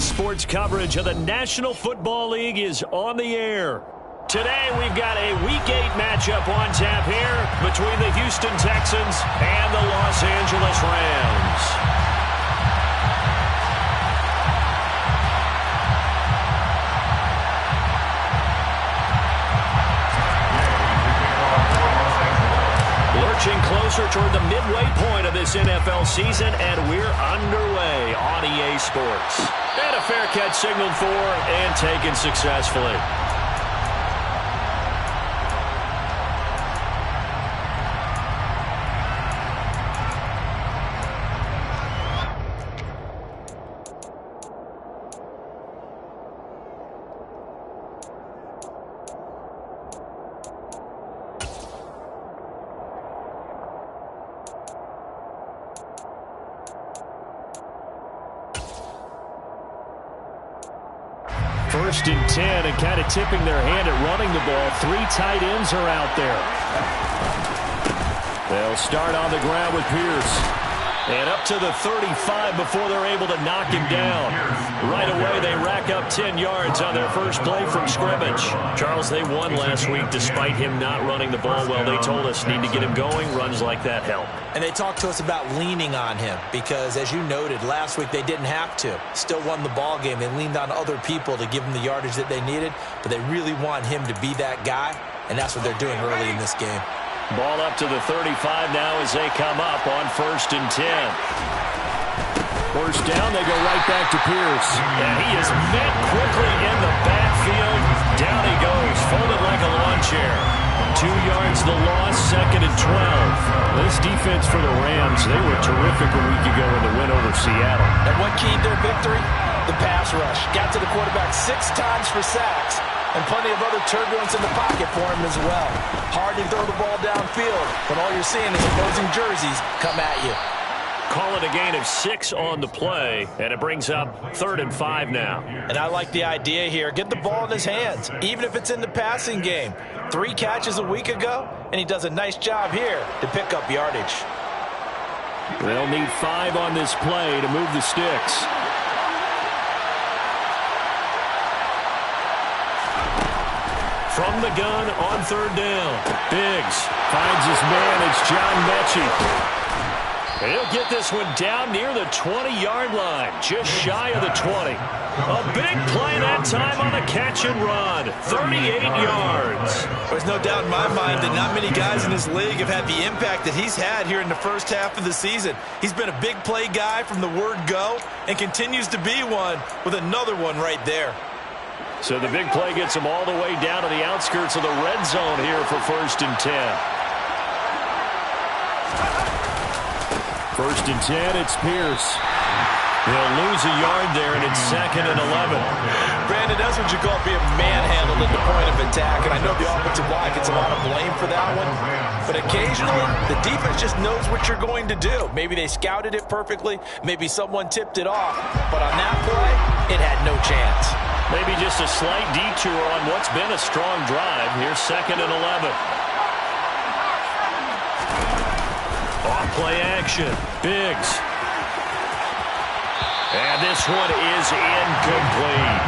Sports coverage of the National Football League is on the air. Today we've got a Week 8 matchup on tap here between the Houston Texans and the Los Angeles Rams. Lurching closer toward the midway point of this NFL season, and we're underway on EA Sports. And a fair catch signaled for and taken successfully. First and 10, and kind of tipping their hand at running the ball. 3 tight ends are out there. They'll start on the ground with Pierce. And up to the 35 before they're able to knock him down. Right away, they rack up 10 yards on their first play from scrimmage. Charles, they won last week despite him not running the ball well. They told us need to get him going. Runs like that help. And they talked to us about leaning on him because, as you noted, last week they didn't have to. Still won the ball game. They leaned on other people to give them the yardage that they needed, but they really want him to be that guy, and that's what they're doing early in this game. Ball up to the 35 now as they come up on 1st and 10. First down, they go right back to Pierce. And he is met quickly in the backfield. Down he goes, folded like a lawn chair. 2 yards the loss, 2nd and 12. This defense for the Rams, they were terrific a week ago in the win over Seattle. And what keyed their victory? The pass rush. Got to the quarterback 6 times for sacks. And plenty of other turbulence in the pocket for him as well. Hard to throw the ball downfield, but all you're seeing is opposing jerseys come at you. Call it a gain of 6 on the play, and it brings up 3rd and 5 now. And I like the idea here. Get the ball in his hands, even if it's in the passing game. 3 catches a week ago, and he does a nice job here to pick up yardage. They'll need 5 on this play to move the sticks. From the gun on 3rd down. Biggs finds his man. It's John Mechie. He'll get this one down near the 20-yard line, just shy of the 20. A big play that time on the catch and run. 38 yards. There's no doubt in my mind that not many guys in this league have had the impact that he's had here in the first half of the season. He's been a big play guy from the word go and continues to be one with another one right there. So the big play gets them all the way down to the outskirts of the red zone here for 1st and 10. 1st and 10, it's Pierce. He'll lose a yard there, and it's 2nd and 11. Brandon, that's what you call being manhandled at the point of attack, and I know the offensive line gets a lot of blame for that one, but occasionally the defense just knows what you're going to do. Maybe they scouted it perfectly, maybe someone tipped it off, but on that play, it had no chance. Maybe just a slight detour on what's been a strong drive. Here's 2nd and 11. Off play action. Biggs. And this one is incomplete.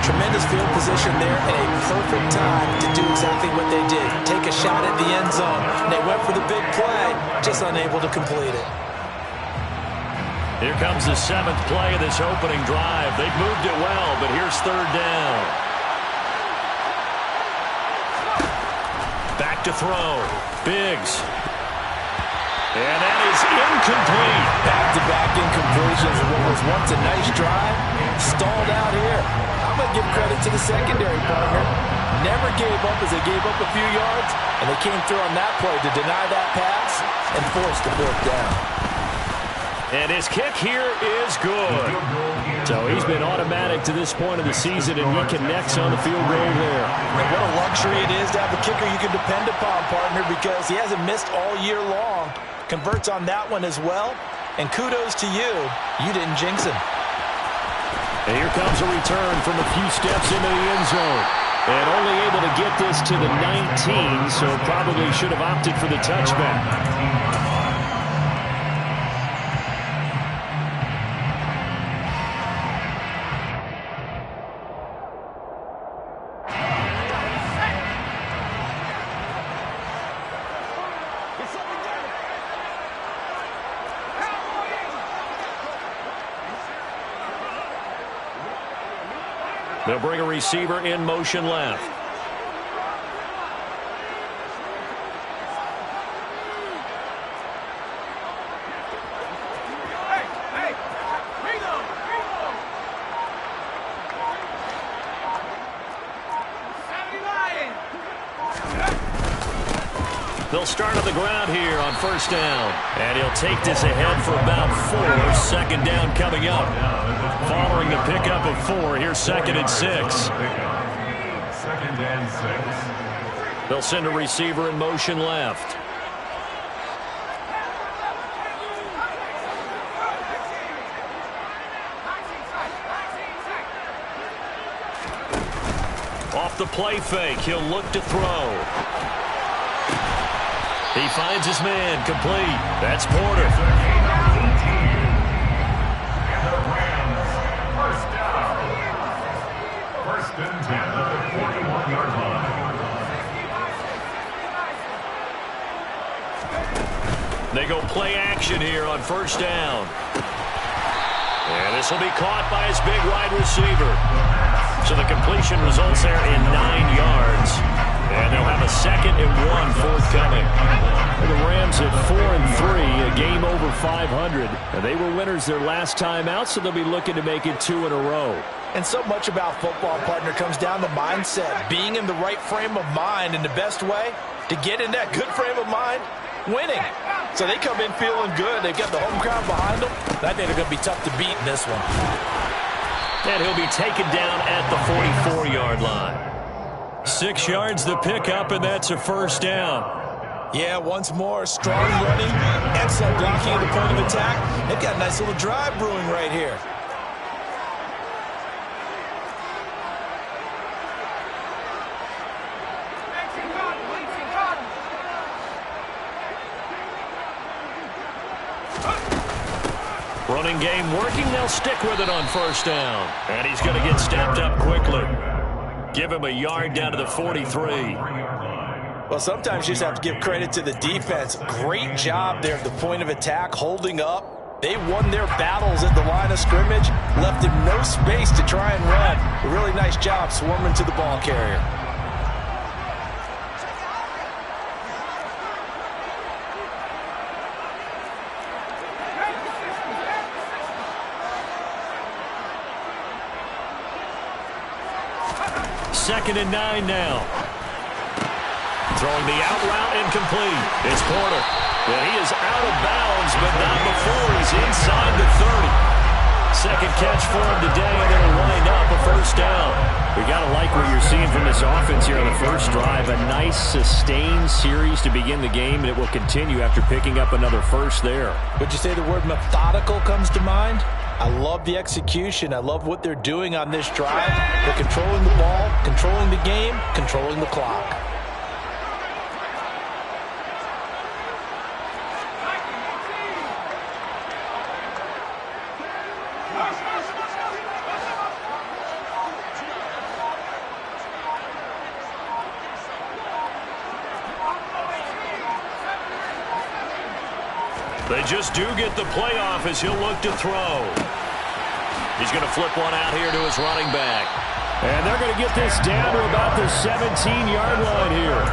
Tremendous field position there and a perfect time to do exactly what they did. Take a shot at the end zone. They went for the big play, just unable to complete it. Here comes the 7th play of this opening drive. They've moved it well, but here's 3rd down. Back to throw. Biggs. And that is incomplete. Back-to-back incompletions of what was once a nice drive. Stalled out here. I'm going to give credit to the secondary partner. Never gave up as they gave up a few yards, and they came through on that play to deny that pass and force the fourth down. And his kick here is good. So he's been automatic to this point of the season, and he connects on the field goal there. And what a luxury it is to have a kicker you can depend upon, partner, because he hasn't missed all year long. Converts on that one as well. And kudos to you. You didn't jinx him. And here comes a return from a few steps into the end zone. And only able to get this to the 19, so probably should have opted for the touchback. They'll bring a receiver in motion left. They'll start on the ground here on first down. And he'll take this ahead for about 4. Second down coming up. Following the pickup of 4, here's 2nd and 6. 2nd and 6. They'll send a receiver in motion left. Off the play fake, he'll look to throw. He finds his man, complete. That's Porter. And the Rams, first down. 1st and 10 at the 41-yard line. They go play action here on first down. And this will be caught by his big wide receiver. So the completion results there in 9 yards. And they'll have a 2nd and 1 forthcoming. The Rams at 4-3, a game over 500. And they were winners their last time out, so they'll be looking to make it 2 in a row. And so much about football, partner, comes down to mindset. Being in the right frame of mind, and the best way to get in that good frame of mind, winning. So they come in feeling good. They've got the home crowd behind them. I think they're going to be tough to beat in this one. And he'll be taken down at the 44-yard line. 6 yards the pickup, and that's a first down. Yeah, once more, strong running, excellent blocking at the point of attack. They've got a nice little drive brewing right here. Running game working. They'll stick with it on first down. And he's going to get stepped up quickly. Give him a yard down to the 43. Well, sometimes you just have to give credit to the defense. Great job there at the point of attack, holding up. They won their battles at the line of scrimmage, left him no space to try and run. A really nice job swarming to the ball carrier. Second and 9 now. Throwing the out route incomplete. It's Porter. And he is out of bounds, but not before he's inside the 30. Second catch for him today, and it'll wind up a first down. We got to like what you're seeing from this offense here on the first drive. A nice, sustained series to begin the game, and it will continue after picking up another first there. Would you say the word methodical comes to mind? I love the execution. I love what they're doing on this drive. They're controlling the ball, controlling the game, controlling the clock. They just do get the playoff as he'll look to throw. He's going to flip one out here to his running back. And they're going to get this down to about the 17-yard line here.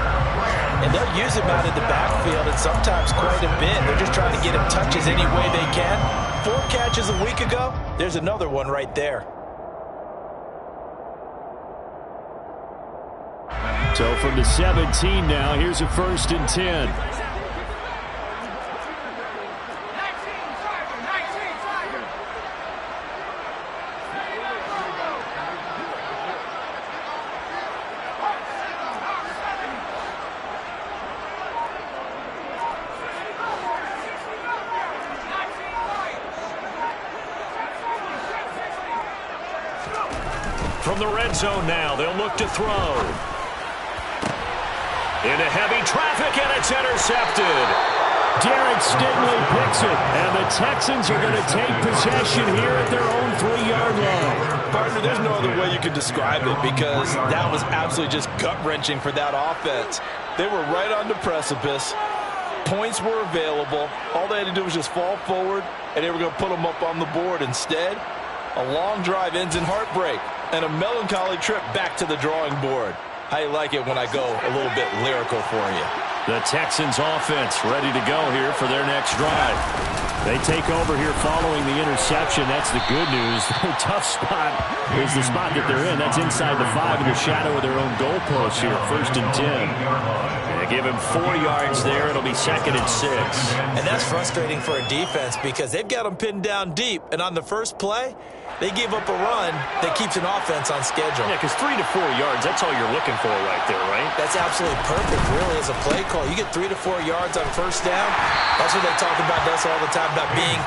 And they'll use him out in the backfield, and sometimes quite a bit. They're just trying to get him touches any way they can. 4 catches a week ago. There's another one right there. So from the 17 now, here's a 1st and 10. From the red zone now, they'll look to throw. Into heavy traffic, and it's intercepted. Derek Stingley picks it, and the Texans are going to take possession here at their own 3-yard line. Partner, there's no other way you could describe it, because that was absolutely just gut-wrenching for that offense. They were right on the precipice. Points were available. All they had to do was just fall forward, and they were going to put them up on the board. Instead, a long drive ends in heartbreak. And a melancholy trip back to the drawing board. I like it when I go a little bit lyrical for you. The Texans offense ready to go here for their next drive. They take over here following the interception. That's the good news. The tough spot is the spot that they're in. That's inside the 5 in the shadow of their own goalpost here. 1st and 10. They give him 4 yards there. It'll be 2nd and 6. And that's frustrating for a defense because they've got them pinned down deep. And on the first play, they give up a run that keeps an offense on schedule. Yeah, because 3 to 4 yards, that's all you're looking for right there, right? That's absolutely perfect, really, as a play call. You get 3 to 4 yards on 1st down. That's what they talk about us all the time, about being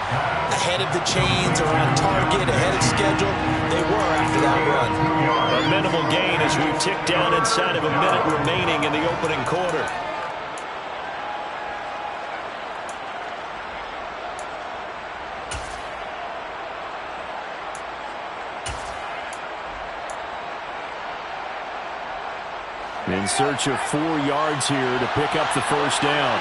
ahead of the chains or on target, ahead of schedule. They were after that run. A minimal gain as we've ticked down inside of a minute remaining in the opening quarter. In search of 4 yards here to pick up the 1st down.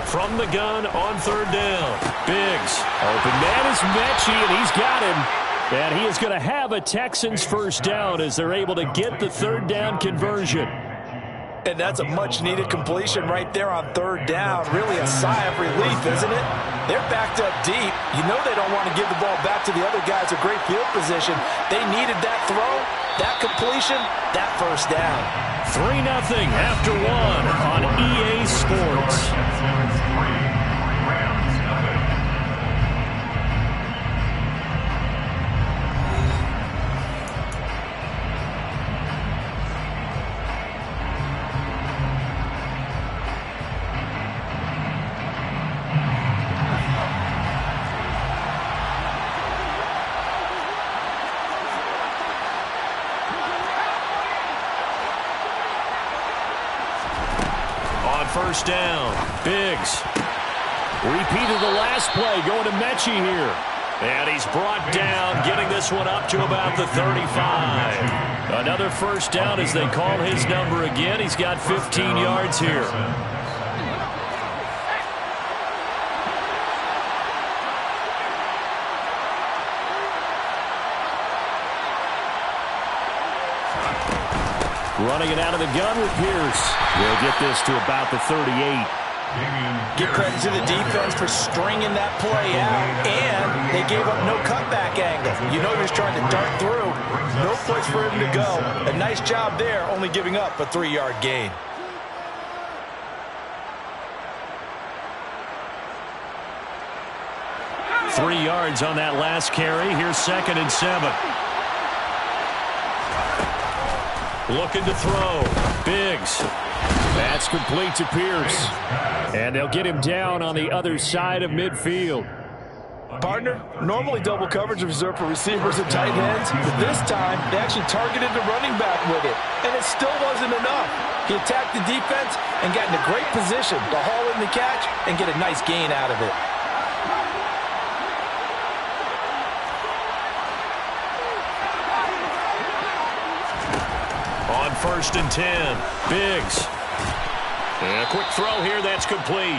From the gun on 3rd down. Biggs. Open man is Mechie, and he's got him. And he is going to have a Texans 1st down as they're able to get the 3rd down conversion. And that's a much-needed completion right there on 3rd down. Really a sigh of relief, isn't it? They're backed up deep. You know they don't want to give the ball back to the other guys with great field position. They needed that throw, that completion, that 1st down. 3-0 after 1 on EA Sports. On 1st down, Biggs. Repeated the last play, going to Mechie here. And he's brought down, getting this one up to about the 35. Another 1st down as they call his number again. He's got 15 yards here. Running it out of the gun with Pierce. They'll get this to about the 38. Give credit to the defense for stringing that play out, and they gave up no cutback angle. You know he was trying to dart through. No place for him to go. A nice job there, only giving up a 3-yard gain. Three yards on that last carry. Here's 2nd and 7. Looking to throw. Biggs. That's complete to Pierce. And they'll get him down on the other side of midfield. Partner, normally double coverage is reserved for receivers and tight ends, but this time they actually targeted the running back with it, and it still wasn't enough. He attacked the defense and got in a great position to haul in the catch and get a nice gain out of it. On 1st and 10, Biggs. And a quick throw here, that's complete.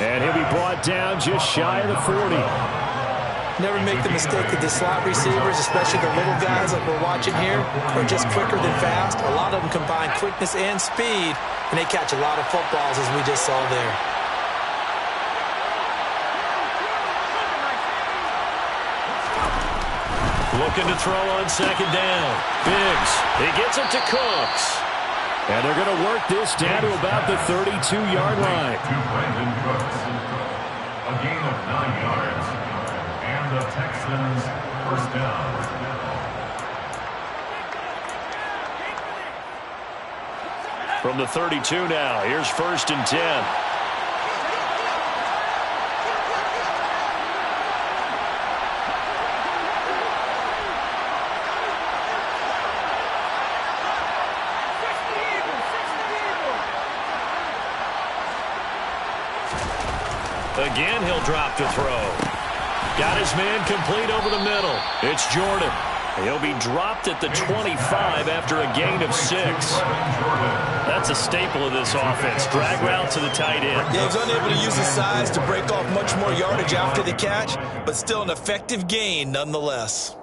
And he'll be brought down just shy of the 40. Never make the mistake that the slot receivers, especially the little guys like we're watching here, are just quicker than fast. A lot of them combine quickness and speed, and they catch a lot of footballs, as we just saw there. Looking to throw on 2nd down. Biggs. He gets it to Cooks. And they're going to work this down to about the 32-yard line. A gain of 9 yards. And the Texans 1st down. From the 32 now, here's 1st and 10. Again, he'll drop to throw. Got his man complete over the middle. It's Jordan. He'll be dropped at the 25 after a gain of 6. That's a staple of this offense. Drag route to the tight end. Yeah, he's unable to use his size to break off much more yardage after the catch, but still an effective gain nonetheless.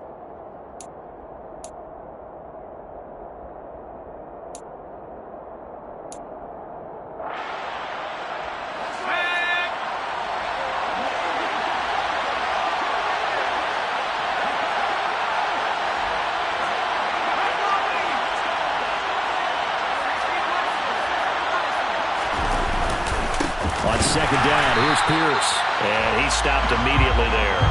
On second down, here's Pierce. And he stopped immediately there.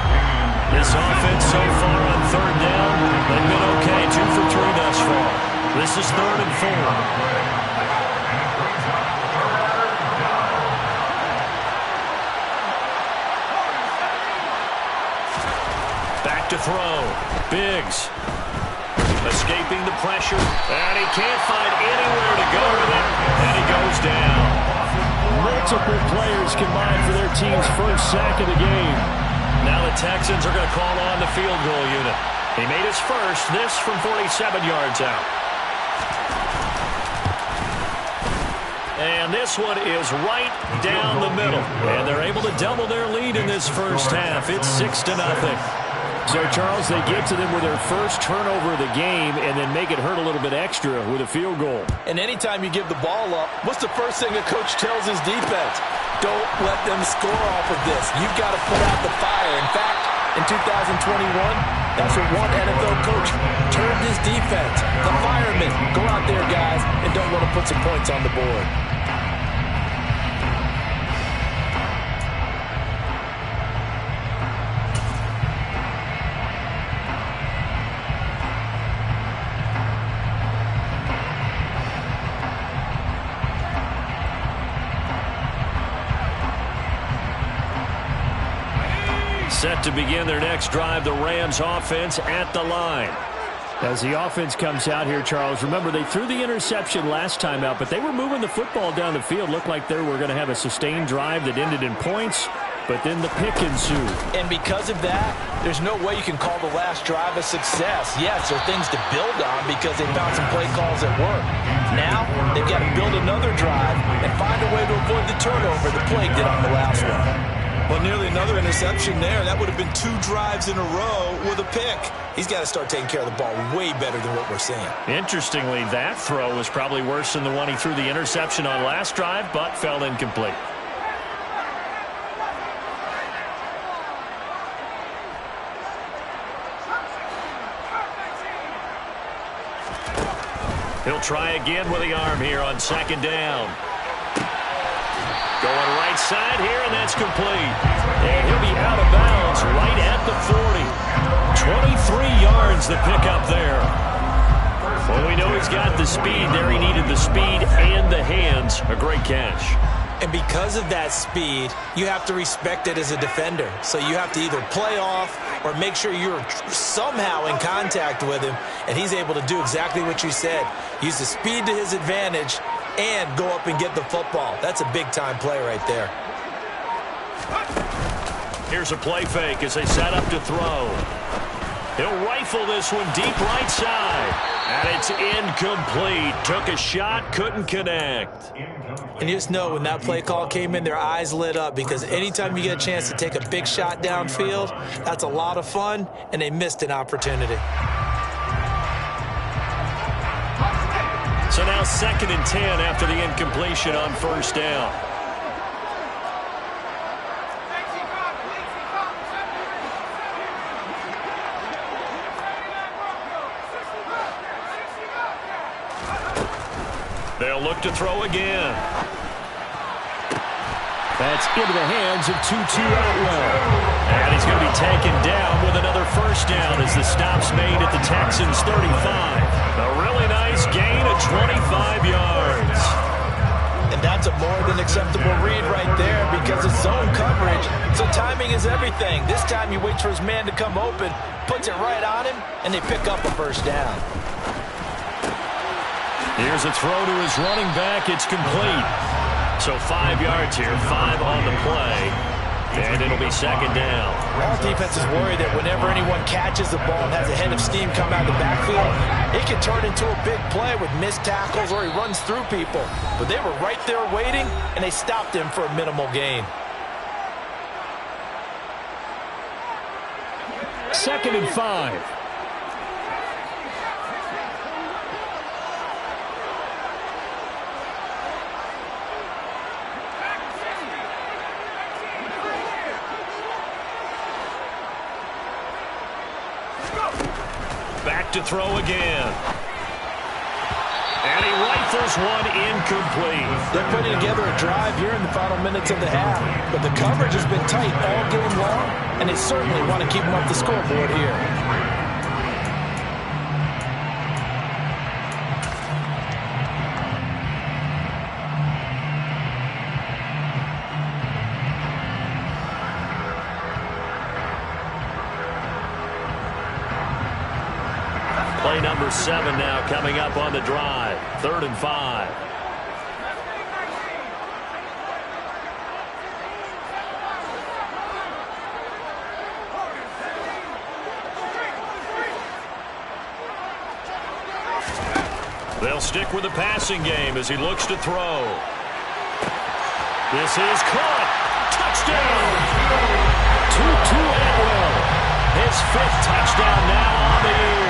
This offense so far on third down, they've been okay. 2 for 3 thus far. This is 3rd and 4. Back to throw. Biggs. Escaping the pressure. And he can't find anywhere to go with it. And he goes down. Multiple players combined for their team's first sack of the game. Now the Texans are going to call on the field goal unit. He made his first, this from 47 yards out. And this one is right down the middle. And they're able to double their lead in this first half. It's 6-0. So, Charles, they get to them with their first turnover of the game and then make it hurt a little bit extra with a field goal. And anytime you give the ball up, what's the first thing a coach tells his defense? Don't let them score off of this. You've got to put out the fire. In fact, in 2021, that's what one NFL coach turned his defense. The firemen. Go out there, guys, and don't let them put some points on the board. Set to begin their next drive, the Rams offense at the line. As the offense comes out here, Charles, remember they threw the interception last time out, but they were moving the football down the field. Looked like they were going to have a sustained drive that ended in points, but then the pick ensued. And because of that, there's no way you can call the last drive a success. Yes, there are things to build on because they found some play calls that work. Now, they've got to build another drive and find a way to avoid the turnover the plague did on the last one. Well, nearly another interception there. That would have been 2 drives in a row with a pick. He's got to start taking care of the ball way better than what we're seeing. Interestingly, that throw was probably worse than the one he threw the interception on last drive, but fell incomplete. He'll try again with the arm here on second down. Going right side here, and that's complete. And he'll be out of bounds right at the 40. 23 yards the pickup there. Well, we know he's got the speed there. He needed the speed and the hands. A great catch. And because of that speed, you have to respect it as a defender. So you have to either play off or make sure you're somehow in contact with him, and he's able to do exactly what you said. Use the speed to his advantage and go up and get the football. That's a big-time play right there. Here's a play fake as they set up to throw. He'll rifle this one deep right side. And it's incomplete. Took a shot, couldn't connect. And you just know when that play call came in, their eyes lit up because anytime you get a chance to take a big shot downfield, that's a lot of fun, and they missed an opportunity. So now 2nd and 10 after the incompletion on first down. They'll look to throw again. That's into the hands of Tutu Atwell. And he's going to be taken down with another first down as the stop's made at the Texans' 35. A really nice gain of 25 yards. And that's a more than acceptable read right there because it's zone coverage, so timing is everything. This time he waits for his man to come open, puts it right on him, and they pick up a first down. Here's a throw to his running back. It's complete. So 5 yards here, 5 on the play. be second down. Our defense is worried that whenever anyone catches the ball and has a head of steam come out of the backfield, it can turn into a big play with missed tackles or he runs through people. But they were right there waiting, and they stopped him for a minimal gain. Second and 5. Back to throw again. And he rifles one incomplete. They're putting together a drive here in the final minutes of the half. But the coverage has been tight all game long, and they certainly want to keep them up the scoreboard here. Play number 7 now coming up on the drive. 3rd and 5. They'll stick with the passing game as he looks to throw. This is caught. Touchdown. Tutu Atwell. His 5th touchdown now on the year.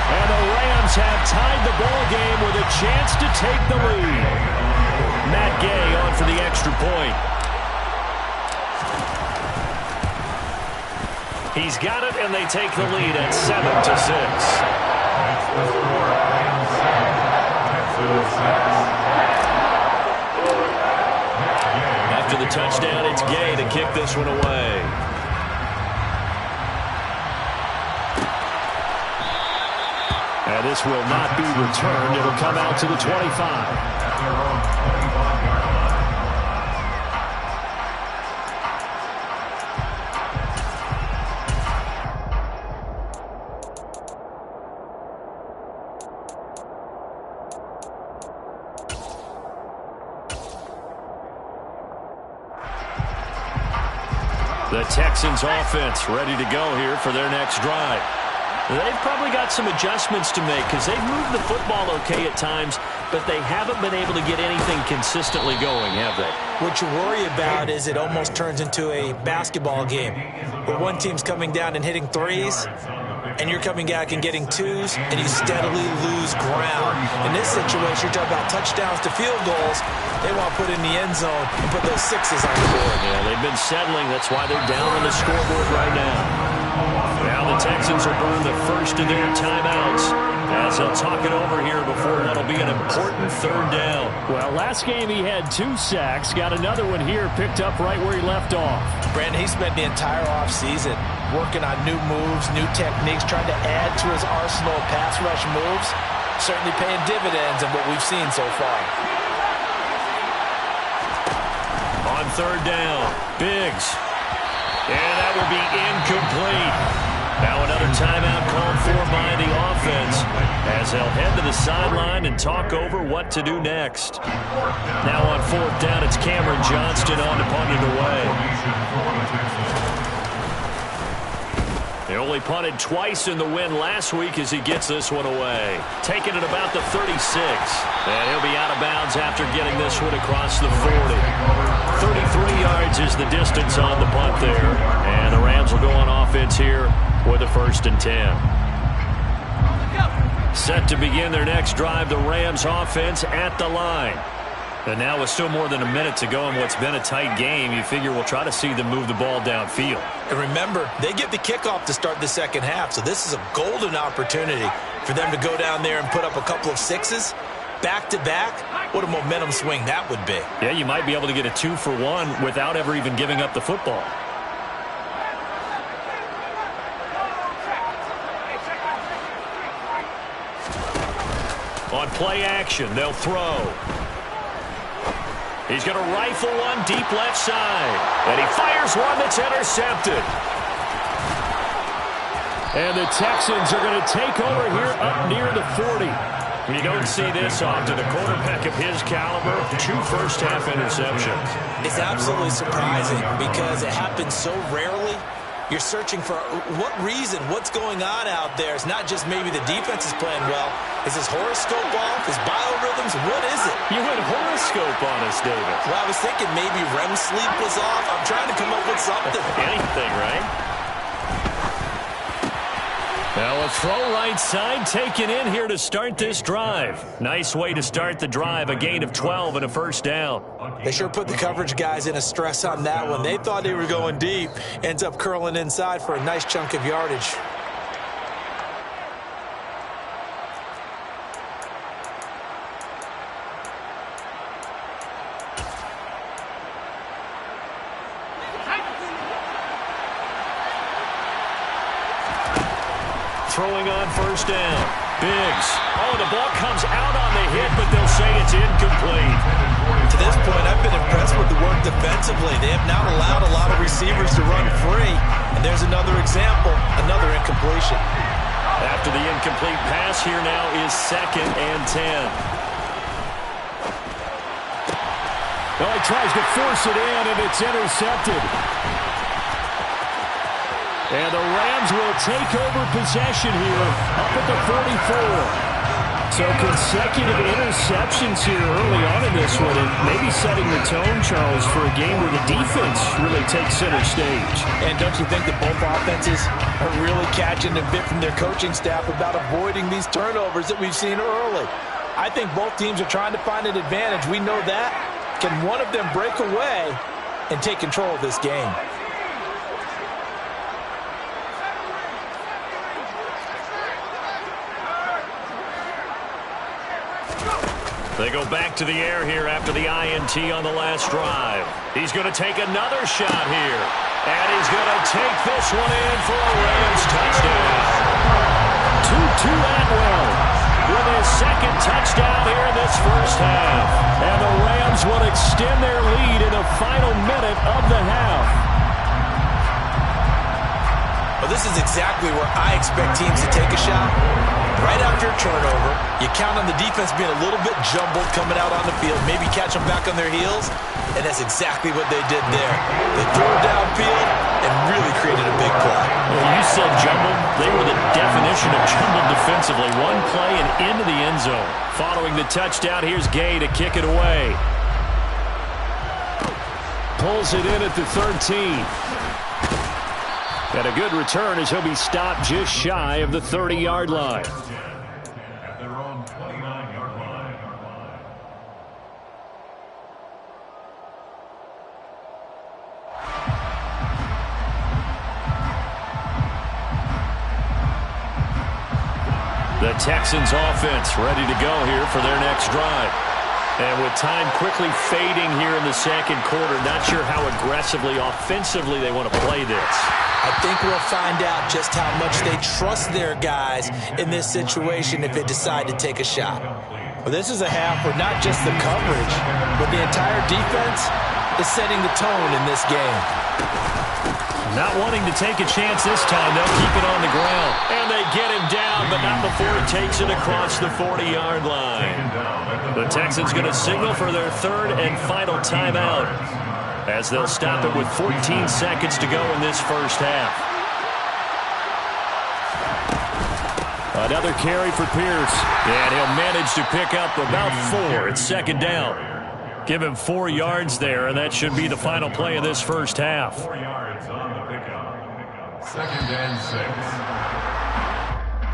And the Rams have tied the ball game with a chance to take the lead. Matt Gay on for the extra point. He's got it, and they take the lead at 7-6. After the touchdown, it's Gay to kick this one away. And this will not be returned. It'll come out to the 25. The Texans offense ready to go here for their next drive. They've probably got some adjustments to make because they've moved the football okay at times, but they haven't been able to get anything consistently going, have they? What you worry about is it almost turns into a basketball game where one team's coming down and hitting threes, and you're coming back and getting twos, and you steadily lose ground. In this situation, you're talking about touchdowns to field goals. They want to put in the end zone and put those 6s on the board. Yeah, they've been settling. That's why they're down on the scoreboard right now. Now the Texans will burn the first of their timeouts as they'll talk it over here before what'll be an important 3rd down. Well, last game he had 2 sacks. Got another one here picked up right where he left off. Brandon, he spent the entire offseason working on new moves, new techniques, trying to add to his arsenal of pass rush moves. Certainly paying dividends in what we've seen so far. On 3rd down, Biggs. And that will be incomplete. Now another timeout called for by the offense as they'll head to the sideline and talk over what to do next. Now on 4th down, it's Cameron Johnston on to punt it away. They only punted twice in the win last week as he gets this one away. Taking it about the 36. And he'll be out of bounds after getting this one across the 40. 33 yards is the distance on the punt there. And the Rams will go on offense here with a 1st and 10. Set to begin their next drive, the Rams offense at the line. And now with still more than a minute to go in what's been a tight game, you figure we'll try to see them move the ball downfield. And remember, they get the kickoff to start the second half, so this is a golden opportunity for them to go down there and put up a couple of 6s back-to-back. What a momentum swing that would be. Yeah, you might be able to get a 2-for-1 without ever even giving up the football. On play action, they'll throw. He's going to rifle one deep left side. And he fires one that's intercepted. And the Texans are going to take over here up near the 40. You don't see this often. A quarterback of his caliber, 2 first-half interceptions. It's absolutely surprising because it happens so rarely. You're searching for what reason, what's going on out there. It's not just maybe the defense is playing well. Is his horoscope off? His biorhythms? What is it? You went horoscope on us, David. Well, I was thinking maybe REM sleep was off. I'm trying to come up with something. Anything, right? Now a throw right side taken in here to start this drive. Nice way to start the drive. A gain of 12 and a first down. They sure put the coverage guys in a stress on that one. They thought they were going deep. Ends up curling inside for a nice chunk of yardage. Throwing on first down. Biggs. Oh, the ball comes out on the hit, but they'll say it's incomplete. To this point, I've been impressed with the work defensively. They have not allowed a lot of receivers to run free. And there's another example, another incompletion. After the incomplete pass, here now is 2nd and 10. Well, he tries to force it in, and it's intercepted. And the Rams will take over possession here up at the 44. So consecutive interceptions here early on in this one, and maybe setting the tone, Charles, for a game where the defense really takes center stage. And don't you think that both offenses are really catching a bit from their coaching staff about avoiding these turnovers that we've seen early? I think both teams are trying to find an advantage. We know that. Can one of them break away and take control of this game? They go back to the air here after the INT on the last drive. He's going to take another shot here. And he's going to take this one in for a Rams touchdown. Tutu Atwell with his 2nd touchdown here in this first half. And the Rams will extend their lead in the final minute of the half. Well, this is exactly where I expect teams to take a shot. Right after a turnover, you count on the defense being a little bit jumbled coming out on the field, maybe catch them back on their heels, and that's exactly what they did there. They threw it downfield and really created a big play. Well, you said jumbled. They were the definition of jumbled defensively. One play and into the end zone. Following the touchdown, here's Gay to kick it away. Pulls it in at the 13. And a good return as he'll be stopped just shy of the 30-yard line. At their own 29-yard line. The Texans offense ready to go here for their next drive. And with time quickly fading here in the second quarter, not sure how aggressively, offensively they want to play this. I think we'll find out just how much they trust their guys in this situation if they decide to take a shot. Well, this is a half where not just the coverage, but the entire defense is setting the tone in this game. Not wanting to take a chance this time, they'll keep it on the ground. And they get him down, but not before he takes it across the 40-yard line. The Texans going to signal for their 3rd and final timeout, as they'll stop it with 14 seconds to go in this first half. Another carry for Pierce. And he'll manage to pick up about 4. It's 2nd down. Give him 4 yards there, and that should be the final play of this first half. 4 yards on the pickup. 2nd and 6.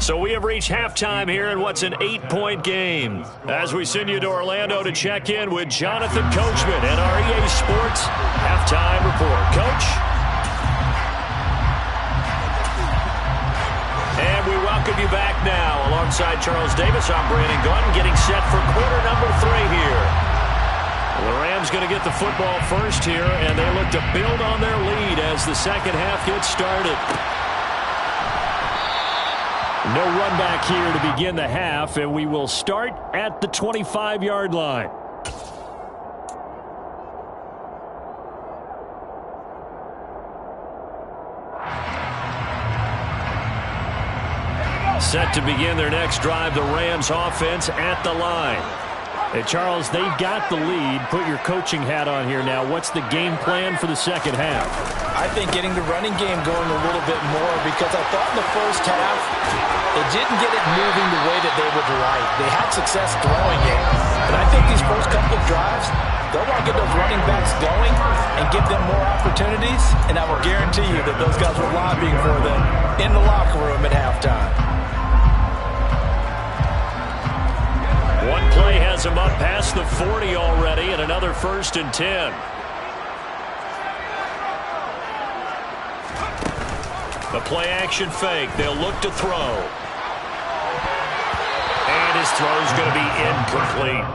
So we have reached halftime here in what's an 8-point game. As we send you to Orlando to check in with Jonathan Coachman and our EA Sports halftime report. Coach? And we welcome you back now. Alongside Charles Davis, I'm Brandon Gunn, getting set for quarter number 3 here. Well, the Rams going to get the football first here, and they look to build on their lead as the second half gets started. No run back here to begin the half, and we will start at the 25-yard line. Set to begin their next drive, the Rams offense at the line. Hey, Charles, they've got the lead. Put your coaching hat on here now. What's the game plan for the second half? I think getting the running game going a little bit more, because I thought in the first half they didn't get it moving the way that they would like. They had success throwing it. But I think these first couple of drives, they'll want to get those running backs going and give them more opportunities. And I will guarantee you that those guys were lobbying for them in the locker room at halftime. One play has him up past the 40 already, and another 1st and 10. The play action fake. They'll look to throw. And his throw is going to be incomplete.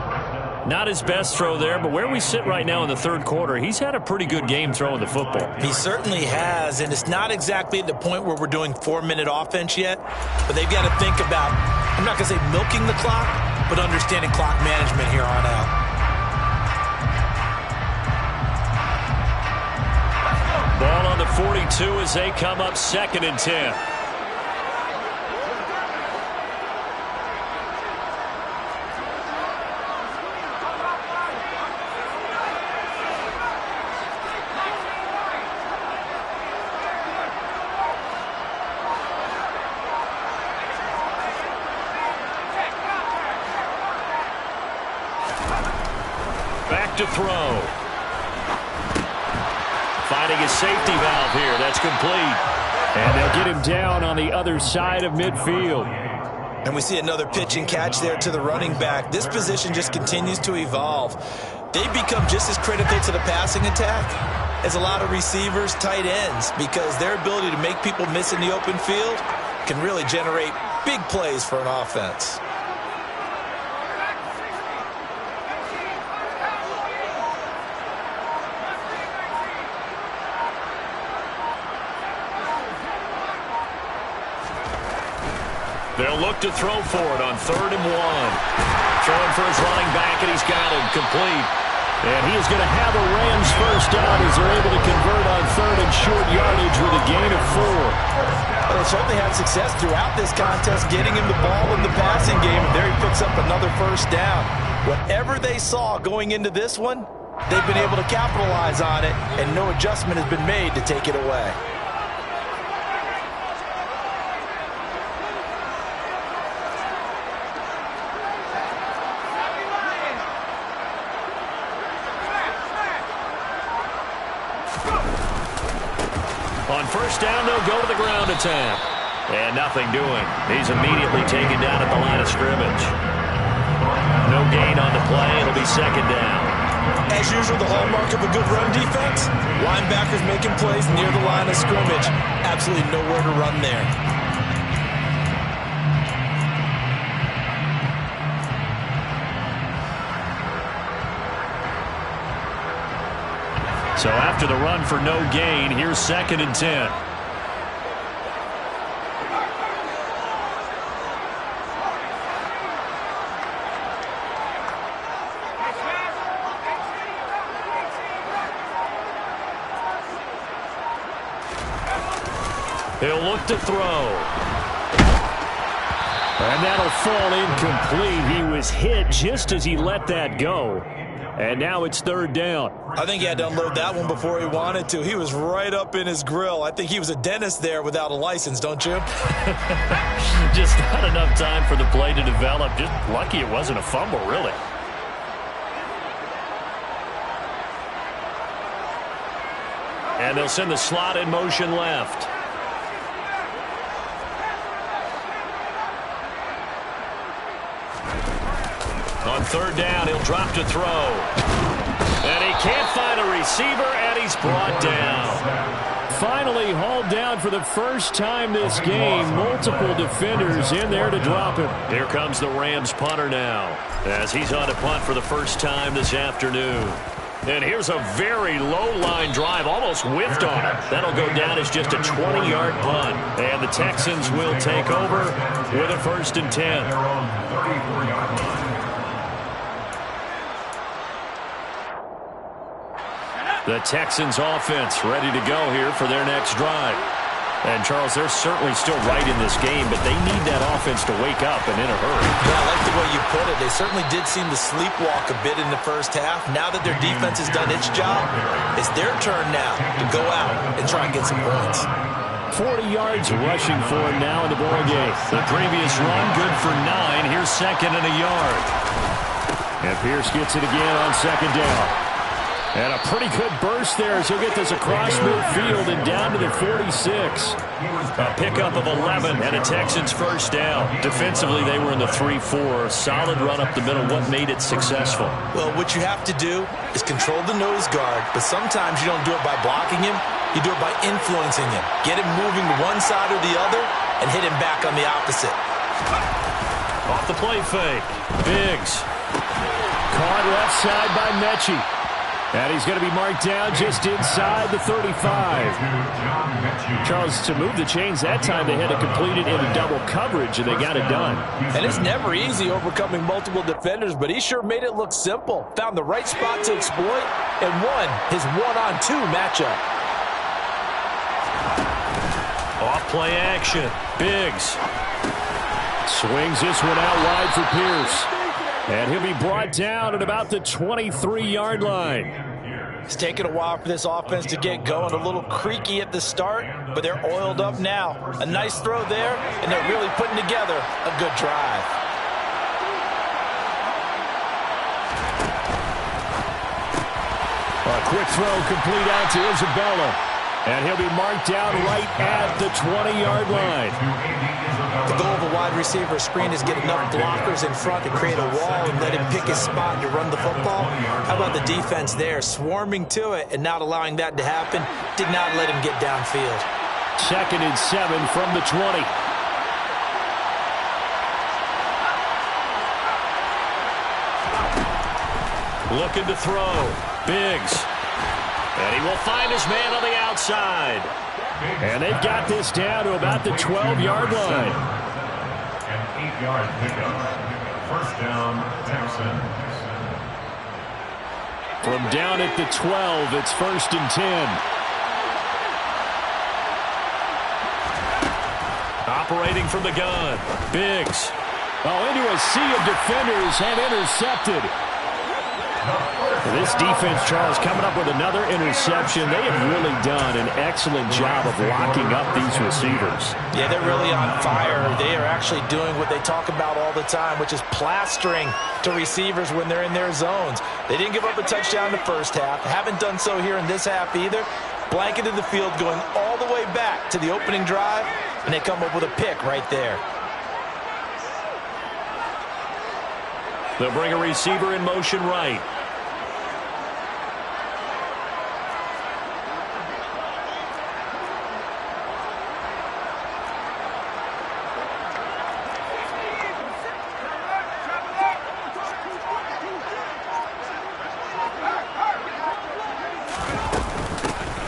Not his best throw there, but where we sit right now in the third quarter, he's had a pretty good game throwing the football. He certainly has, and it's not exactly at the point where we're doing 4-minute offense yet, but they've got to think about, I'm not going to say milking the clock, but understanding clock management here on out. Ball on the 42 as they come up 2nd and 10. Back to throw. Finding a safety valve here. That's complete. And they'll get him down on the other side of midfield. And we see another pitch and catch there to the running back. This position just continues to evolve. They've become just as critical to the passing attack as a lot of receivers, tight ends, because their ability to make people miss in the open field can really generate big plays for an offense. They'll look to throw for it on 3rd and 1. Throwing for his running back, and he's got him complete. And he is going to have a Rams first down as they're able to convert on 3rd and short yardage with a gain of 4. Well, they certainly had success throughout this contest, getting him the ball in the passing game, and there he picks up another first down. Whatever they saw going into this one, they've been able to capitalize on it, and no adjustment has been made to take it away. On 1st down, they'll go to the ground attack. And nothing doing. He's immediately taken down at the line of scrimmage. No gain on the play. It'll be 2nd down. As usual, the hallmark of a good run defense, linebackers making plays near the line of scrimmage. Absolutely nowhere to run there. So after the run for no gain, here's 2nd and 10. He'll look to throw. And that'll fall incomplete. He was hit just as he let that go. And now it's 3rd down. I think he had to unload that one before he wanted to. He was right up in his grill. I think he was a dentist there without a license, don't you? Just not enough time for the play to develop. Just lucky it wasn't a fumble, really. And they'll send the slot in motion left. On 3rd down, he'll drop to throw. And he can't find a receiver, and he's brought down. Finally hauled down for the first time this game. Multiple defenders in there to drop him. Here comes the Rams punter now, as he's on a punt for the first time this afternoon. And here's a very low-line drive, almost whiffed on it. That'll go down as just a 20-yard punt. And the Texans will take over with a 1st and 10. The Texans offense ready to go here for their next drive. And, Charles, they're certainly still right in this game, but they need that offense to wake up and in a hurry. Yeah, I like the way you put it. They certainly did seem to sleepwalk a bit in the first half. Now that their defense has done its job, it's their turn now to go out and try and get some points. 40 yards rushing for him now in the ball game. The previous run, good for 9. Here's second and a yard. And Pierce gets it again on second down. And a pretty good burst there as he'll get this across midfield and down to the 46. A pickup of 11 and a Texans first down. Defensively, they were in the 3-4. Solid run up the middle. What made it successful? Well, what you have to do is control the nose guard, but sometimes you don't do it by blocking him. You do it by influencing him. Get him moving to one side or the other and hit him back on the opposite. Off the play fake. Biggs. Caught left side by Mechie. And he's going to be marked down just inside the 35. Charles, to move the chains that time, they had to complete it into double coverage, and they got it done. And it's never easy overcoming multiple defenders, but he sure made it look simple. Found the right spot to exploit and won his one-on-two matchup. Off play action. Biggs. Swings this one out wide for Pierce. And he'll be brought down at about the 23-yard line. It's taken a while for this offense to get going. A little creaky at the start, but they're oiled up now. A nice throw there, and they're really putting together a good drive. A quick throw complete out to Isabella. And he'll be marked down right at the 20-yard line. The goal of a wide receiver screen is get enough blockers in front to create a wall and let him pick his spot to run the football. How about the defense there, swarming to it and not allowing that to happen? Did not let him get downfield. 2nd and 7 from the 20. Looking to throw. Biggs. And he will find his man on the outside. And they've got this down to about the 12-yard line. An 8-yard pickup. First down, Texans. From down at the 12, it's 1st and 10. Operating from the gun. Biggs. Into a sea of defenders and intercepted. This defense, Charles, coming up with another interception. They have really done an excellent job of locking up these receivers. Yeah, they're really on fire. They are actually doing what they talk about all the time, which is plastering to receivers when they're in their zones. They didn't give up a touchdown in the first half. Haven't done so here in this half either. Blanketed the field going all the way back to the opening drive, and they come up with a pick right there. They'll bring a receiver in motion right.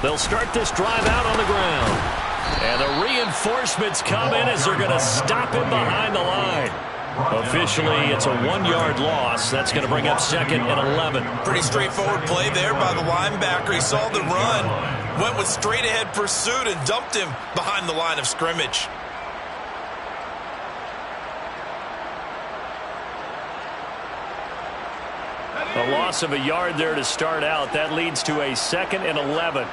They'll start this drive out on the ground. And the reinforcements come in as they're going to stop him behind the line. Officially, it's a 1-yard loss. That's going to bring up 2nd and 11. Pretty straightforward play there by the linebacker. He saw the run, went with straight-ahead pursuit, and dumped him behind the line of scrimmage. A loss of a yard there to start out. That leads to a 2nd and 11.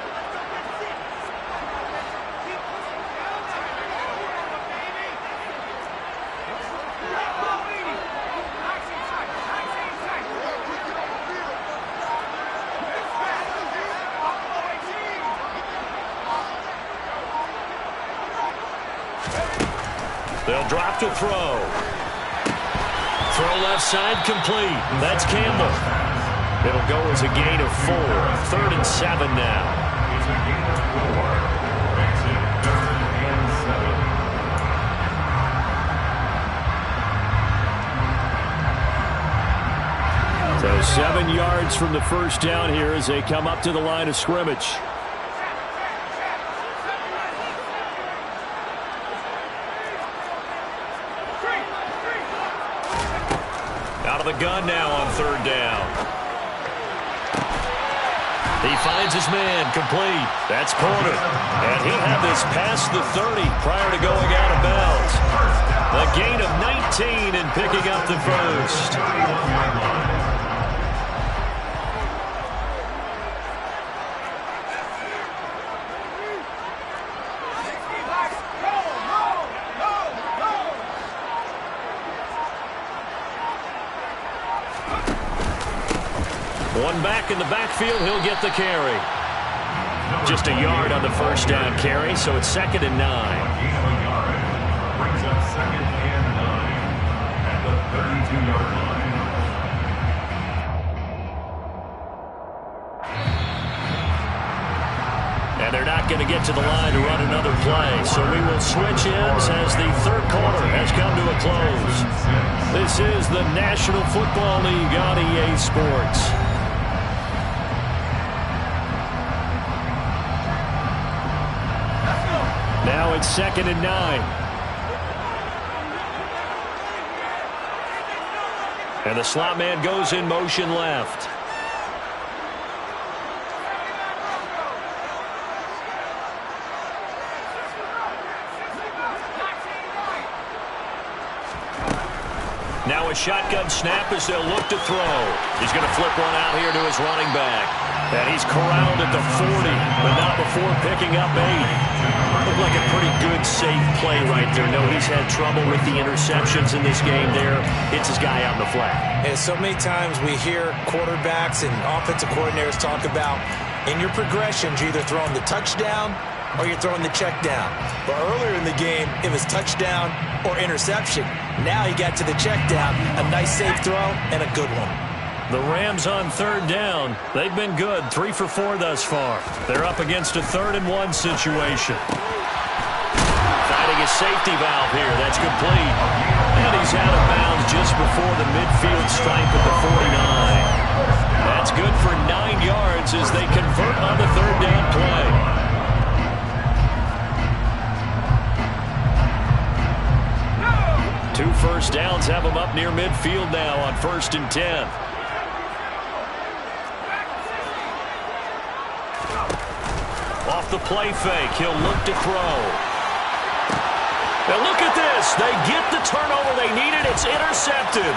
They'll drop to throw. Throw left side complete. That's Campbell. It'll go as a gain of 4. 3rd and 7 now. It's a gain of 4. Makes it 3rd and 7. So 7 yards from the first down here as they come up to the line of scrimmage. Out of the gun now on 3rd down. He finds his man, complete. That's Porter. And he'll have this past the 30 prior to going out of bounds. A gain of 19 and picking up the first. One back in the backfield, he'll get the carry. Just a yard on the first down carry, so it's 2nd and 9. Brings up 2nd and 9 at the 32-yard line. And they're not going to get to the line to run another play, so we will switch ends as the third quarter has come to a close. This is the National Football League on EA Sports. Now it's 2nd and 9. And the slot man goes in motion left. Now a shotgun snap as they'll look to throw. He's going to flip one out here to his running back. And he's corralled at the 40, but not before picking up 8. Looked like a pretty good, safe play right there. No, he's had trouble with the interceptions in this game there. Hits his guy out in the flat. And so many times we hear quarterbacks and offensive coordinators talk about in your progressions, you're either throwing the touchdown or you're throwing the check down. But earlier in the game, it was touchdown or interception. Now he got to the check down, a nice safe throw and a good one. The Rams on 3rd down. They've been good, 3 for 4 thus far. They're up against a 3rd and 1 situation. Finding a safety valve here. That's complete. And he's out of bounds just before the midfield stripe at the 49. That's good for 9 yards as they convert on the 3rd down play. Two first downs have him up near midfield now on 1st and 10. Off the play fake, he'll look to throw. Now look at this. They get the turnover they needed. It's intercepted.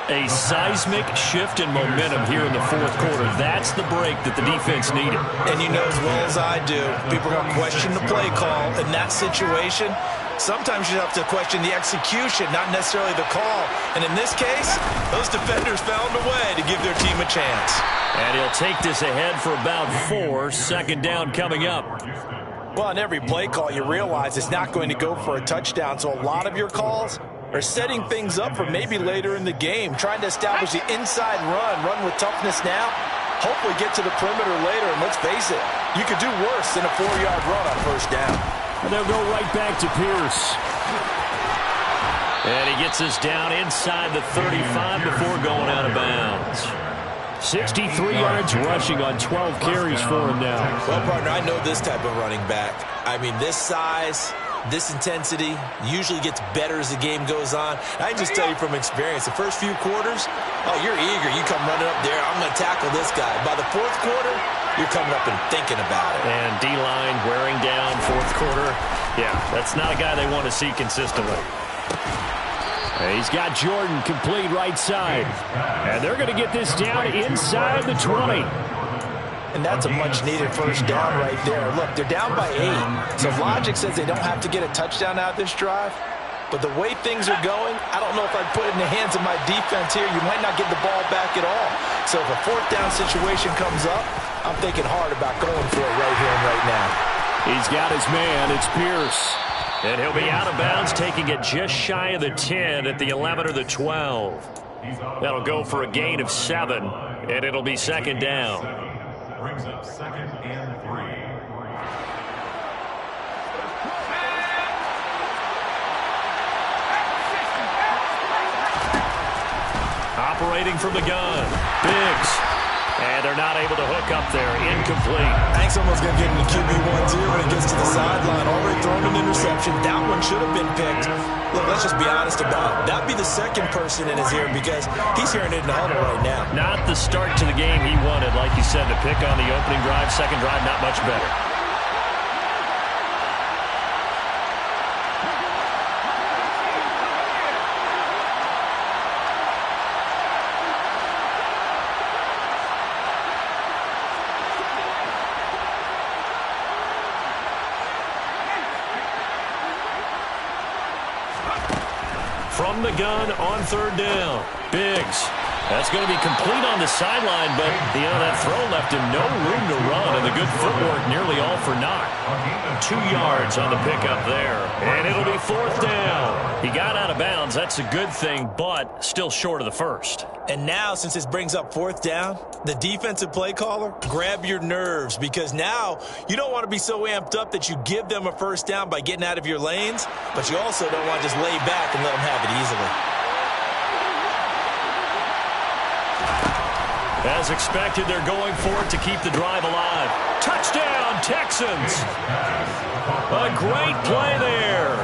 A seismic shift in momentum here in the 4th quarter. That's the break that the defense needed. And you know as well as I do, people are going to question the play call in that situation. Sometimes you have to question the execution, not necessarily the call. And in this case, those defenders found a way to give their team a chance. And he'll take this ahead for about 4. 2nd down coming up. Well, on every play call, you realize it's not going to go for a touchdown. So a lot of your calls are setting things up for maybe later in the game, trying to establish the inside run with toughness now, hopefully get to the perimeter later. And let's face it, you could do worse than a 4-yard run on 1st down. And they'll go right back to Pierce. And he gets us down inside the 35 before going out of bounds. 63 yards rushing on 12 carries for him now. Well, partner, I know this type of running back. I mean, this size, this intensity usually gets better as the game goes on. I can just tell you from experience, the first few quarters, oh, you're eager. You come running up there, I'm going to tackle this guy. By the 4th quarter, you're coming up and thinking about it. And D-line wearing down 4th quarter. Yeah, that's not a guy they want to see consistently. He's got Jordan complete right side. And they're going to get this down inside the 20. And that's a much-needed first down right there. Look, they're down by 8. So logic says they don't have to get a touchdown out of this drive. But the way things are going, I don't know if I'd put it in the hands of my defense here. You might not get the ball back at all. So if a 4th down situation comes up, I'm thinking hard about going for it right here and right now. He's got his man. It's Pierce. And he'll be out of bounds, taking it just shy of the 10 at the 11 or the 12. That'll go for a gain of 7, and it'll be 2nd down. Brings up 2nd and 3. Operating from the gun, Biggs. And they're not able to hook up there. Incomplete. I think someone's going to get into QB1-0 when he gets to the sideline. Already thrown an interception. That one should have been picked. Look, let's just be honest about it. That'd be the second person in his ear because he's hearing it in the huddle right now. Not the start to the game he wanted. Like you said, the pick on the opening drive, second drive, not much better. From the gun on third down. Biggs. That's going to be complete on the sideline, but, that throw left him no room to run, and the good footwork nearly all for naught. 2 yards on the pickup there, and it'll be fourth down. He got out of bounds. That's a good thing, but still short of the first. And now, since this brings up fourth down, the defensive play caller, grab your nerves because now you don't want to be so amped up that you give them a first down by getting out of your lanes, but you also don't want to just lay back and let them have it easily. As expected, they're going for it to keep the drive alive. Touchdown, Texans! A great play there.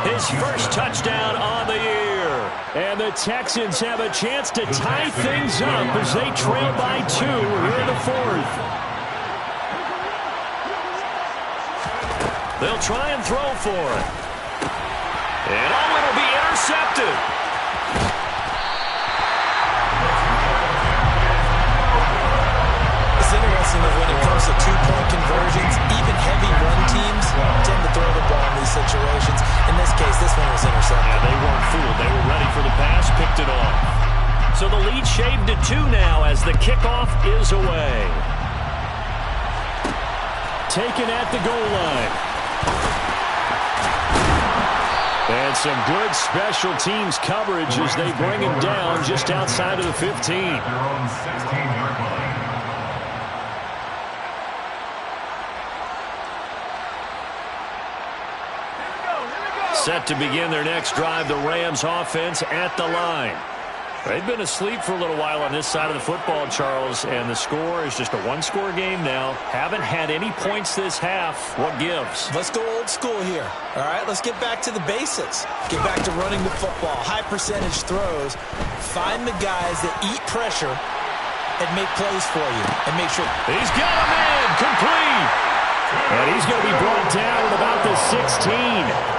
His first touchdown on the year. And the Texans have a chance to tie things up as they trail by 2 here in the fourth. They'll try and throw for it. And it'll be intercepted. It's interesting that when it comes to two-point conversions, even heavy run teams tend to throw the ball in these situations. In this case, this one was intercepted. Yeah, they weren't fooled. They were ready for the pass, picked it off. So the lead shaved to 2 now as the kickoff is away. Taken at the goal line. And some good special teams coverage as they bring him down just outside of the 15. Their own 16-yard line. Set to begin their next drive, the Rams offense at the line. They've been asleep for a little while on this side of the football, Charles, and the score is just a one-score game now. Haven't had any points this half. What gives? Let's go old school here. All right, let's get back to the basics. Get back to running the football, high percentage throws. Find the guys that eat pressure and make plays for you. And make sure. He's got a man, complete. And he's going to be brought down at about the 16.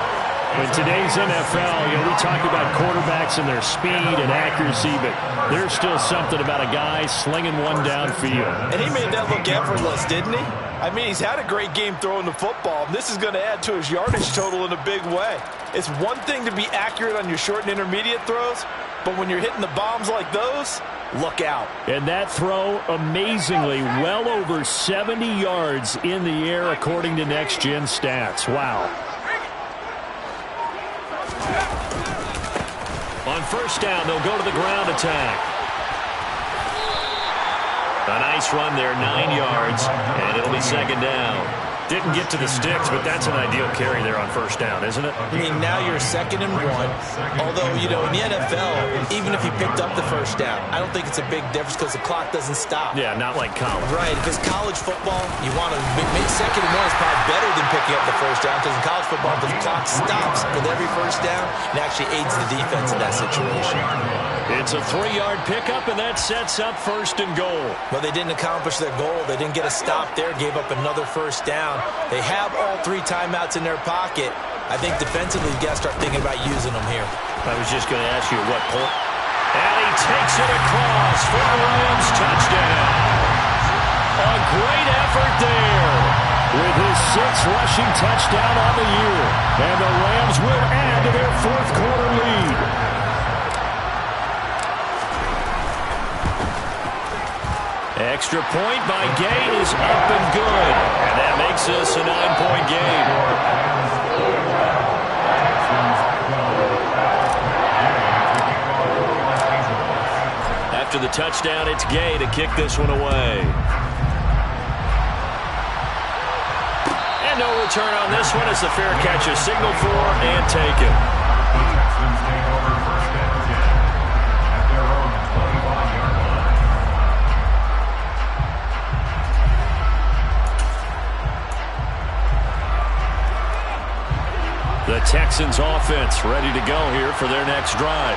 In today's NFL, we talk about quarterbacks and their speed and accuracy, but there's still something about a guy slinging one downfield. And he made that look effortless, didn't he? I mean, he's had a great game throwing the football. This is going to add to his yardage total in a big way. It's one thing to be accurate on your short and intermediate throws, but when you're hitting the bombs like those, look out. And that throw, amazingly, well over 70 yards in the air, according to Next Gen Stats. Wow. On first down, they'll go to the ground attack. A nice run there, 9 yards, and it'll be second down. Didn't get to the sticks, but that's an ideal carry there on first down, isn't it? I mean, now you're 2nd and 1. Although, in the NFL, even if you picked up the first down, I don't think it's a big difference because the clock doesn't stop. Yeah, not like college. Right, because college football, you want to make 2nd and 1 is probably better than picking up the first down because in college football, the clock stops with every first down and actually aids the defense in that situation. It's a 3-yard pickup, and that sets up first and goal. But they didn't accomplish their goal. They didn't get a stop there, gave up another first down. They have all 3 timeouts in their pocket. I think defensively, you got to start thinking about using them here. I was just going to ask you at what point. And he takes it across for a Rams touchdown. A great effort there. With his 6th rushing touchdown on the year. And the Rams will add to their 4th quarter lead. Extra point by Gay is up and good. And that makes this a 9-point game. After the touchdown, it's Gay to kick this one away. And no return on this one as the fair catch is signaled for and taken. Texans take over first and 10 at their own 25-yard line. The Texans offense ready to go here for their next drive.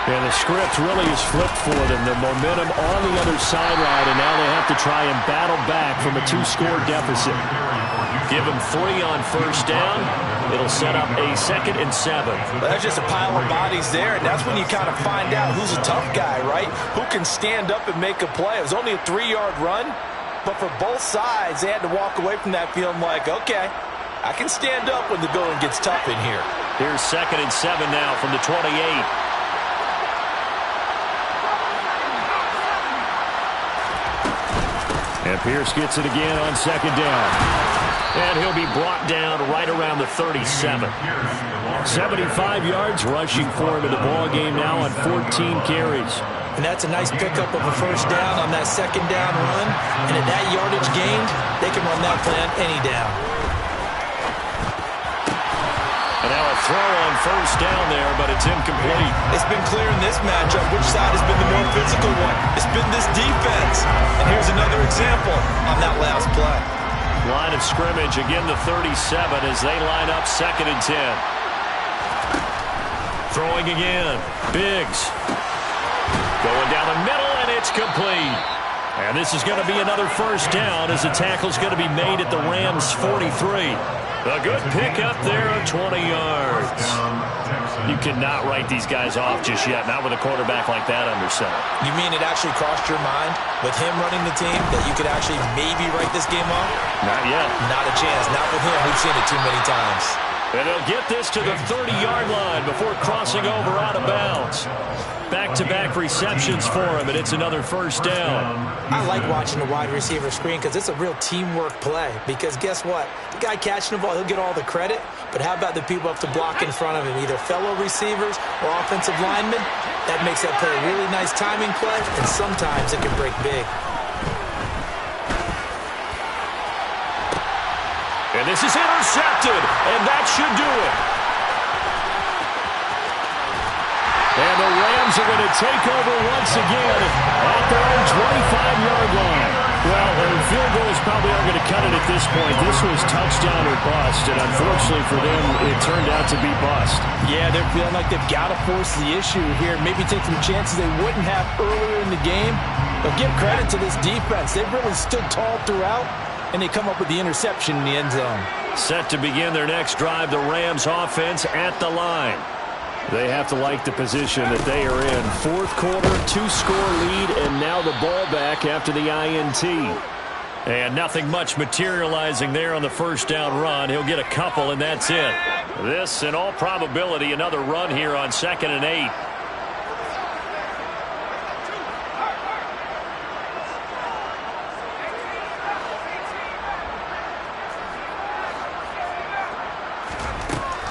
And the script really is flipped for them. The momentum on the other sideline, and now they have to try and battle back from a 2-score deficit. Give them 3 on first down. It'll set up a 2nd and 7. Well, that's just a pile of bodies there, and that's when you kind of find out who's a tough guy, right? Who can stand up and make a play. It was only a 3-yard run, but for both sides, they had to walk away from that feeling like, okay, I can stand up when the going gets tough in here. Here's 2nd and 7 now from the 28. And Pierce gets it again on 2nd down. And he'll be brought down right around the 37. 75 yards rushing for him in the ball game now on 14 carries. And that's a nice pickup of a first down on that 2nd down run. And at that yardage gained, they can run that plan any down. And now a throw on first down there, but it's incomplete. It's been clear in this matchup which side has been the more physical one. It's been this defense. And here's another example on that last play. Line of scrimmage, again the 37 as they line up 2nd and 10. Throwing again. Biggs. Going down the middle, and it's complete. And this is going to be another first down as the tackle's going to be made at the Rams' 43. A good pickup there of 20 yards. You cannot write these guys off just yet, not with a quarterback like that under center. You mean it actually crossed your mind with him running the team that you could actually maybe write this game off? Not yet. Not a chance. Not with him. We've seen it too many times. And they'll get this to the 30-yard line before crossing over out of bounds. Back-to-back receptions for him, and it's another first down. I like watching the wide receiver screen because it's a real teamwork play. Because guess what? The guy catching the ball, he'll get all the credit. But how about the people up to block in front of him, either fellow receivers or offensive linemen? That makes that play a really nice timing play, and sometimes it can break big. And this is intercepted, and that should do it. And the Rams are going to take over once again at their own 25-yard line. Well, the field goals probably aren't going to cut it at this point. This was touchdown or bust, and unfortunately for them, it turned out to be bust. Yeah, they're feeling like they've got to force the issue here. Maybe take some chances they wouldn't have earlier in the game. But give credit to this defense. They've really stood tall throughout, and they come up with the interception in the end zone. Set to begin their next drive, the Rams offense at the line. They have to like the position that they are in. 4th quarter, 2-score lead, and now the ball back after the INT. And nothing much materializing there on the first down run. He'll get a couple, and that's it. This, in all probability, another run here on 2nd and 8.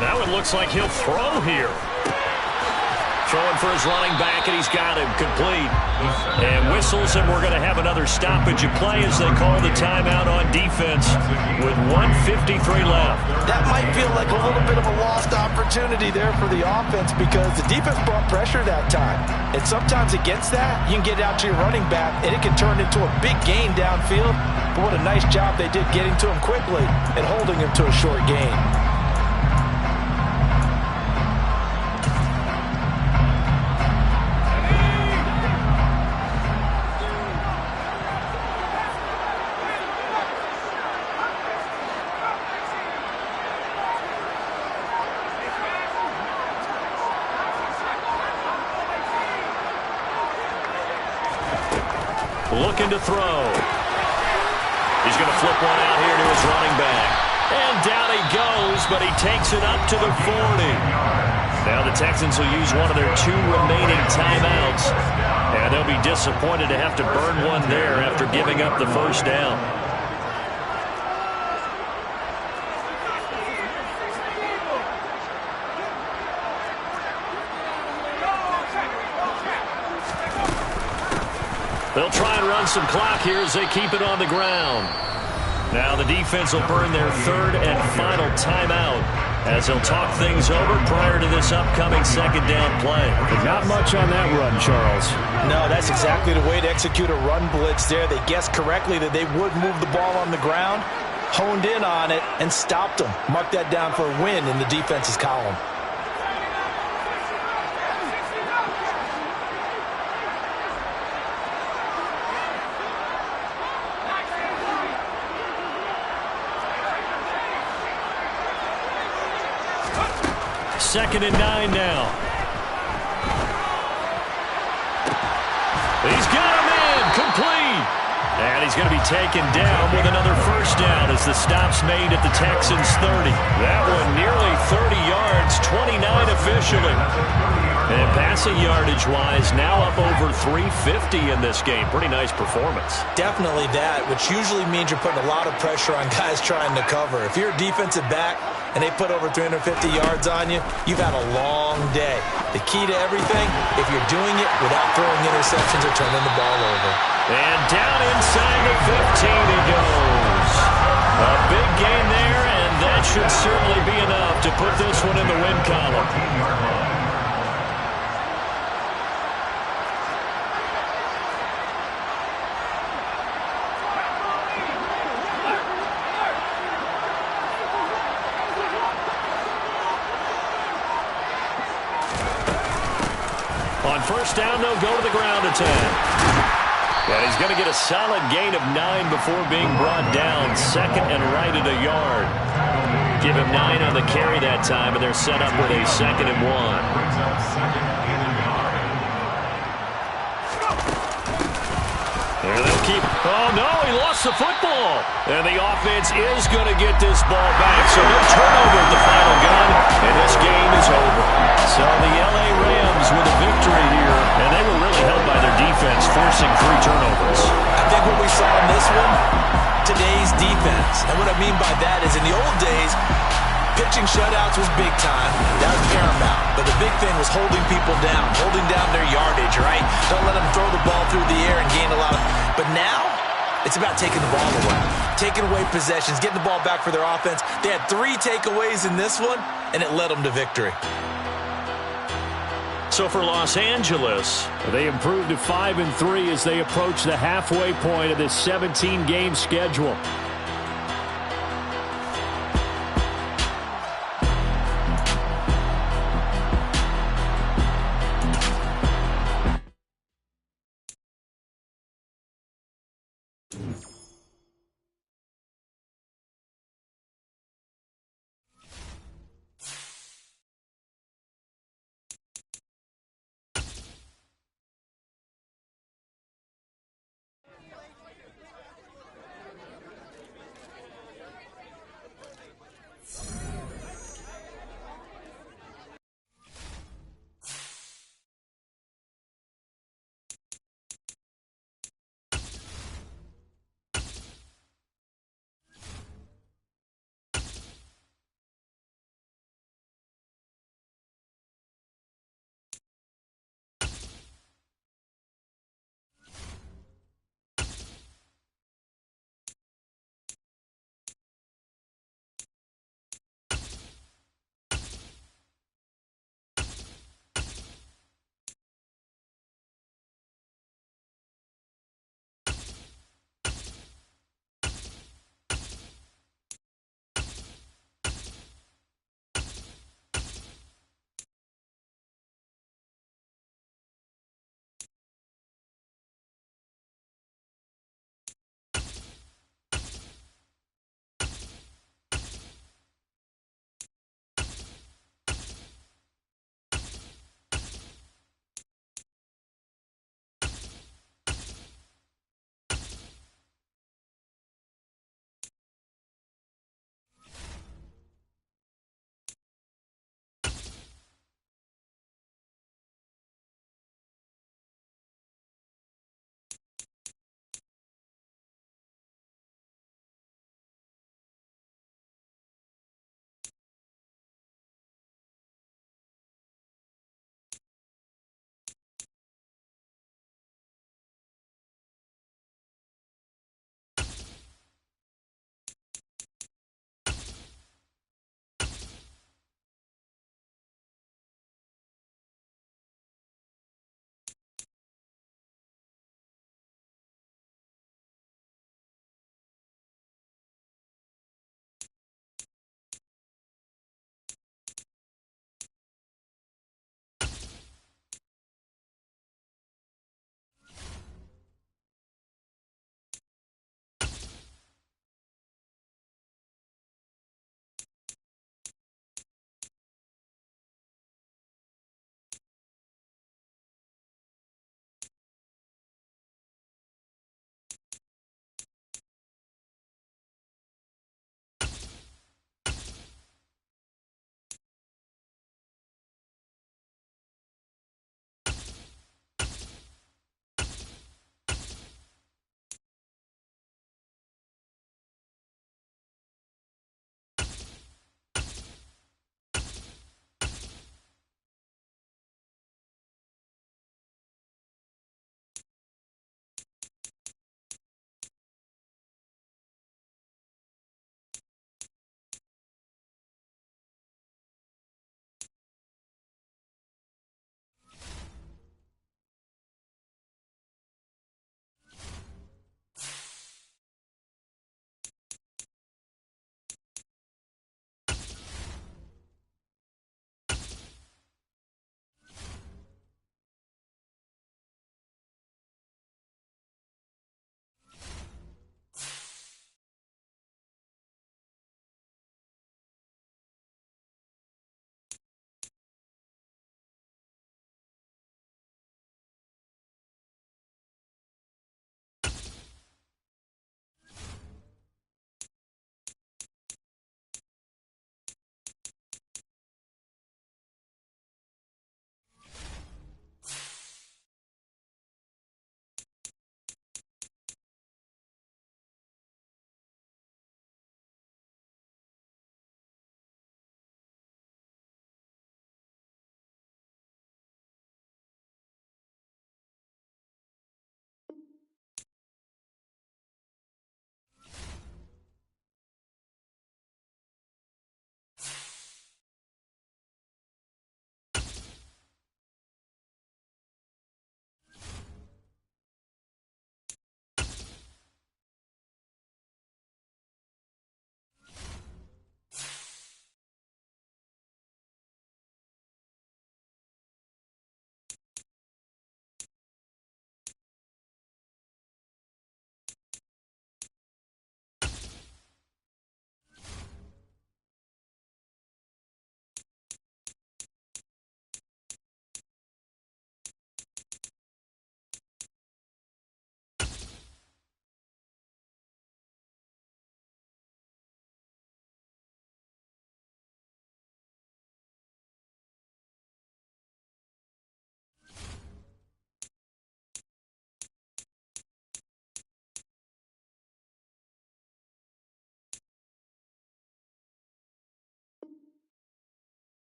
Now it looks like he'll throw here. Throwing for his running back, and he's got him complete. And whistles, and we're going to have another stoppage of play as they call the timeout on defense with 1:53 left. That might feel like a little bit of a lost opportunity there for the offense because the defense brought pressure that time. And sometimes against that, you can get out to your running back, and it can turn into a big gain downfield. But what a nice job they did getting to him quickly and holding him to a short gain. Looking to throw. He's going to flip one out here to his running back. And down he goes, but he takes it up to the 40. Now the Texans will use one of their 2 remaining timeouts. And they'll be disappointed to have to burn one there after giving up the first down. They'll try and run some clock here as they keep it on the ground. Now the defense will burn their 3rd and final timeout as they'll talk things over prior to this upcoming 2nd down play. Not much on that run, Charles. No, that's exactly the way to execute a run blitz there. They guessed correctly that they would move the ball on the ground, honed in on it and stopped them. Mark that down for a win in the defense's column. Second and 9 now. He's got him in, complete. And he's going to be taken down with another first down as the stop's made at the Texans' 30. That one nearly 30 yards, 29 officially. And passing yardage-wise, now up over 350 in this game. Pretty nice performance. Definitely that, which usually means you're putting a lot of pressure on guys trying to cover. If you're a defensive back and they put over 350 yards on you, you've had a long day. The key to everything, if you're doing it without throwing interceptions or turning the ball over. And down inside the 15 he goes. A big gain there, and that should certainly be enough to put this one in the win column. On first down, they'll go to the ground attack. And he's going to get a solid gain of 9 before being brought down. Second and right at a yard. Give him 9 on the carry that time, and they're set up with a 2nd and 1. There they'll keep. Oh, no, he lost the football. And the offense is going to get this ball back. So no turnover at the final gun, and this game is over. So the L.A. Rams with a victory here, and they were really helped by their defense, forcing 3 turnovers. I think what we saw in this one, today's defense. And what I mean by that is in the old days, pitching shutouts was big time. That was paramount. But the big thing was holding people down, holding down their yardage, right? Don't let them throw the ball through the air and gain a lot. But now, it's about taking the ball away, taking away possessions, getting the ball back for their offense. They had 3 takeaways in this one, and it led them to victory. So for Los Angeles, they improved to 5-3 as they approach the halfway point of this 17-game schedule.